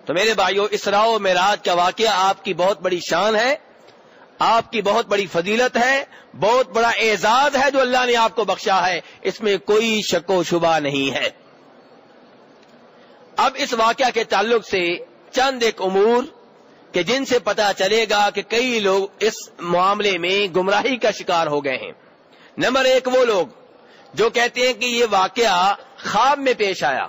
تو میرے بھائیو، اسراء و معراج کا واقعہ آپ کی بہت بڑی شان ہے، آپ کی بہت بڑی فضیلت ہے، بہت بڑا اعزاز ہے جو اللہ نے آپ کو بخشا ہے، اس میں کوئی شک و شبہ نہیں ہے۔ اب اس واقعہ کے تعلق سے چند ایک امور کہ جن سے پتہ چلے گا کہ کئی لوگ اس معاملے میں گمراہی کا شکار ہو گئے ہیں۔ نمبر ایک، وہ لوگ جو کہتے ہیں کہ یہ واقعہ خواب میں پیش آیا،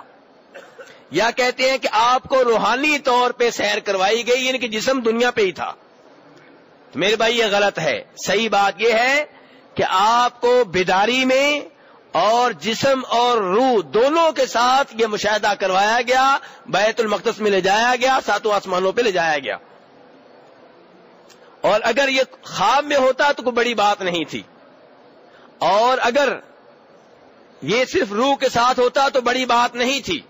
یا کہتے ہیں کہ آپ کو روحانی طور پہ سیر کروائی گئی، یعنی کہ جسم دنیا پہ ہی تھا۔ تو میرے بھائی یہ غلط ہے۔ صحیح بات یہ ہے کہ آپ کو بیداری میں اور جسم اور روح دونوں کے ساتھ یہ مشاہدہ کروایا گیا، بیت المقدس میں لے جایا گیا، ساتوں آسمانوں پہ لے جایا گیا۔ اور اگر یہ خواب میں ہوتا تو کوئی بڑی بات نہیں تھی، اور اگر یہ صرف روح کے ساتھ ہوتا تو بڑی بات نہیں تھی۔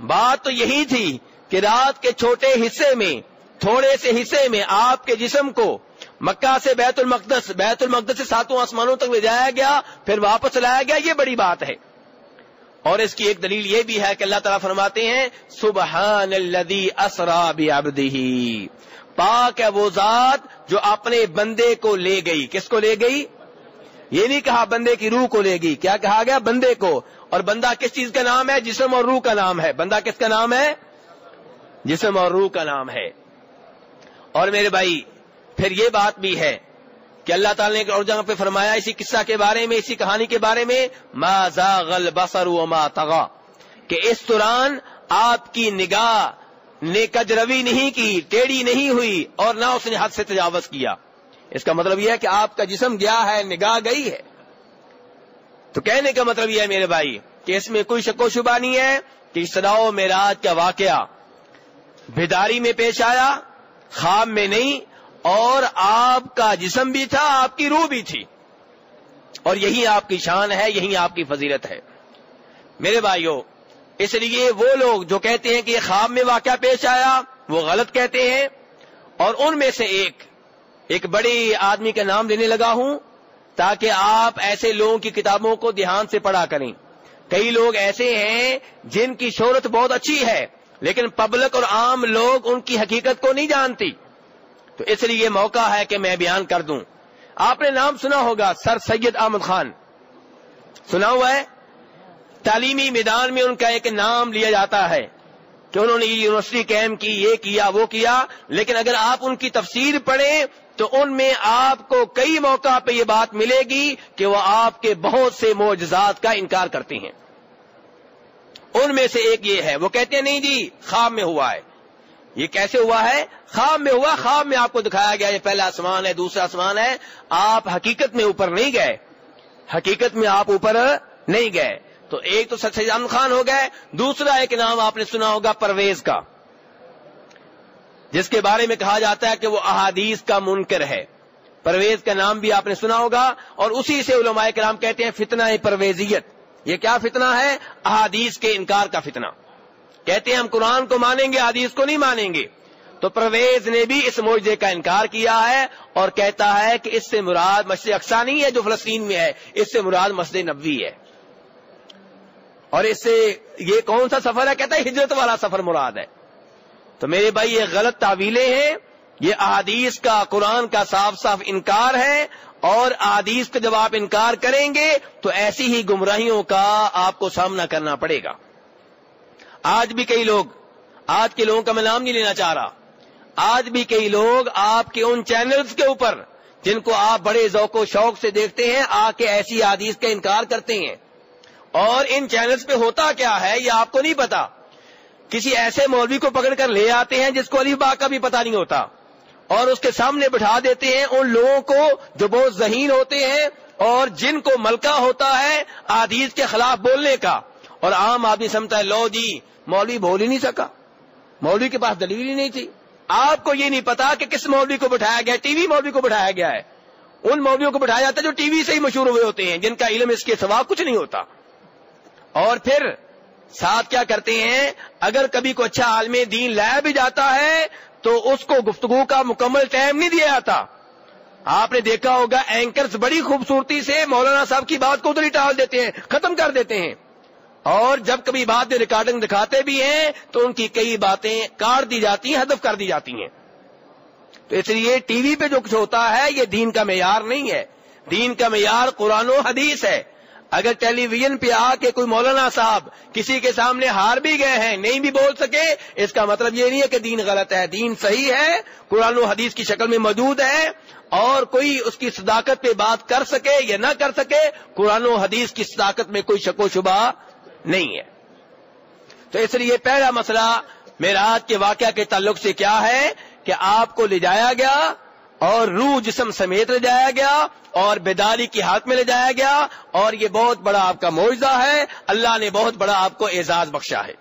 بات تو یہی تھی کہ رات کے چھوٹے حصے میں، تھوڑے سے حصے میں آپ کے جسم کو مکہ سے بیت المقدس سے ساتوں آسمانوں تک لے جایا گیا، پھر واپس لایا گیا، یہ بڑی بات ہے۔ اور اس کی ایک دلیل یہ بھی ہے کہ اللہ تعالیٰ فرماتے ہیں سبحان الذی اسری بعبدہ، پاک ہے وہ ذات جو اپنے بندے کو لے گئی۔ کس کو لے گئی؟ یہ نہیں کہا بندے کی روح کو لے گئی، کیا کہا گیا؟ بندے کو۔ اور بندہ کس چیز کا نام ہے؟ جسم اور روح کا نام ہے۔ بندہ کس کا نام ہے؟ جسم اور روح کا نام ہے۔ اور میرے بھائی پھر یہ بات بھی ہے کہ اللہ تعالیٰ نے ایک اور جگہ پہ فرمایا اسی قصہ کے بارے میں، اسی کہانی کے بارے میں، ما زاغ البصر وما طغى، کہ اس دوران آپ کی نگاہ نے کجروی نہیں کی، ٹیڑھی نہیں ہوئی، اور نہ اس نے حد سے تجاوز کیا۔ اس کا مطلب یہ ہے کہ آپ کا جسم گیا ہے، نگاہ گئی ہے۔ تو کہنے کا مطلب یہ ہے میرے بھائی کہ اس میں کوئی شک و شبہ نہیں ہے کہ اسراء و معراج کا واقعہ بیداری میں پیش آیا، خواب میں نہیں، اور آپ کا جسم بھی تھا، آپ کی روح بھی تھی، اور یہی آپ کی شان ہے، یہی آپ کی فضیلت ہے۔ میرے بھائیو، اس لیے وہ لوگ جو کہتے ہیں کہ یہ خواب میں واقعہ پیش آیا، وہ غلط کہتے ہیں۔ اور ان میں سے ایک بڑے آدمی کا نام لینے لگا ہوں تاکہ آپ ایسے لوگوں کی کتابوں کو دھیان سے پڑھا کریں۔ کئی لوگ ایسے ہیں جن کی شہرت بہت اچھی ہے، لیکن پبلک اور عام لوگ ان کی حقیقت کو نہیں جانتی، تو اس لیے یہ موقع ہے کہ میں بیان کر دوں۔ آپ نے نام سنا ہوگا سر سید احمد خان، سنا ہوا ہے؟ تعلیمی میدان میں ان کا ایک نام لیا جاتا ہے کہ انہوں نے یہ یونیورسٹی قائم کی، یہ کیا، وہ کیا، لیکن اگر آپ ان کی تفسیر پڑھیں تو ان میں آپ کو کئی موقع پہ یہ بات ملے گی کہ وہ آپ کے بہت سے معجزات کا انکار کرتے ہیں۔ ان میں سے ایک یہ ہے، وہ کہتے ہیں نہیں جی خواب میں ہوا ہے۔ یہ کیسے ہوا ہے؟ خواب میں ہوا، خواب میں آپ کو دکھایا گیا یہ پہلا آسمان ہے، دوسرا آسمان ہے، آپ حقیقت میں اوپر نہیں گئے، حقیقت میں آپ اوپر نہیں گئے۔ تو ایک تو سر سید احمد خان ہو گئے، دوسرا ایک نام آپ نے سنا ہوگا پرویز کا، جس کے بارے میں کہا جاتا ہے کہ وہ احادیث کا منکر ہے۔ پرویز کا نام بھی آپ نے سنا ہوگا، اور اسی سے علماء کرام کہتے ہیں فتنہ پرویزیت۔ یہ کیا فتنہ ہے؟ احادیث کے انکار کا فتنہ۔ کہتے ہیں ہم قرآن کو مانیں گے، حدیث کو نہیں مانیں گے۔ تو پرویز نے بھی اس معجزے کا انکار کیا ہے اور کہتا ہے کہ اس سے مراد مسجد اقصی نہیں ہے جو فلسطین میں ہے، اس سے مراد مسجد نبوی ہے، اور اس سے یہ کون سا سفر ہے؟ کہتا ہے ہجرت والا سفر مراد ہے۔ تو میرے بھائی یہ غلط تعویلیں ہیں، یہ احادیث کا، قرآن کا صاف صاف انکار ہے، اور احادیث کا جب آپ انکار کریں گے تو ایسی ہی گمراہیوں کا آپ کو سامنا کرنا پڑے گا۔ آج بھی کئی لوگ، آج کے لوگوں کا میں نام نہیں لینا چاہ رہا، آج بھی کئی لوگ آپ کے ان چینلز کے اوپر جن کو آپ بڑے ذوق و شوق سے دیکھتے ہیں آ کے ایسی احادیث کا انکار کرتے ہیں، اور ان چینلز پہ ہوتا کیا ہے یہ آپ کو نہیں پتا۔ کسی ایسے مولوی کو پکڑ کر لے آتے ہیں جس کو الف با کا بھی پتہ نہیں ہوتا، اور اس کے سامنے بٹھا دیتے ہیں ان لوگوں کو جو بہت ذہین ہوتے ہیں اور جن کو ملکہ ہوتا ہے احادیث کے خلاف بولنے کا، اور عام آدمی سمجھتا ہے لو جی مولوی بول ہی نہیں سکا، مولوی کے پاس دلیل ہی نہیں تھی۔ آپ کو یہ نہیں پتا کہ کس مولوی کو بٹھایا گیا، ٹی وی مولوی کو بٹھایا گیا ہے۔ ان مولویوں کو بٹھایا جاتا ہے جو ٹی وی سے ہی مشہور ہوئے ہوتے ہیں، جن کا علم اس کے سوا کچھ نہیں ہوتا۔ اور پھر ساتھ کیا کرتے ہیں، اگر کبھی کوئی اچھا عالم دین لایا بھی جاتا ہے تو اس کو گفتگو کا مکمل ٹائم نہیں دیا جاتا۔ آپ نے دیکھا ہوگا اینکرز بڑی خوبصورتی سے مولانا صاحب کی بات کو ادھر ہی ٹال دیتے ہیں، ختم کر دیتے ہیں، اور جب کبھی بات ریکارڈنگ دکھاتے بھی ہیں تو ان کی کئی باتیں کاٹ دی جاتی ہیں, حذف کر دی جاتی ہیں. تو اس لیے ٹی وی پہ جو کچھ ہوتا ہے یہ دین کا معیار نہیں ہے. دین کا معیار قرآن و حدیث ہے. اگر ٹیلی ویژن پہ آ کے کوئی مولانا صاحب کسی کے سامنے ہار بھی گئے ہیں, نہیں بھی بول سکے, اس کا مطلب یہ نہیں ہے کہ دین غلط ہے. دین صحیح ہے, قرآن و حدیث کی شکل میں موجود ہے, اور کوئی اس کی صداقت پہ بات کر سکے یا نہ کر سکے, قرآن و حدیث کی صداقت میں کوئی شک و شبہ نہیں ہے. تو اس لیے پہلا مسئلہ معراج کے واقعہ کے تعلق سے کیا ہے کہ آپ کو لے جایا گیا اور روح جسم سمیت لے جایا گیا اور بیداری کی حالت میں لے جایا گیا, اور یہ بہت بڑا آپ کا معجزہ ہے. اللہ نے بہت بڑا آپ کو اعزاز بخشا ہے.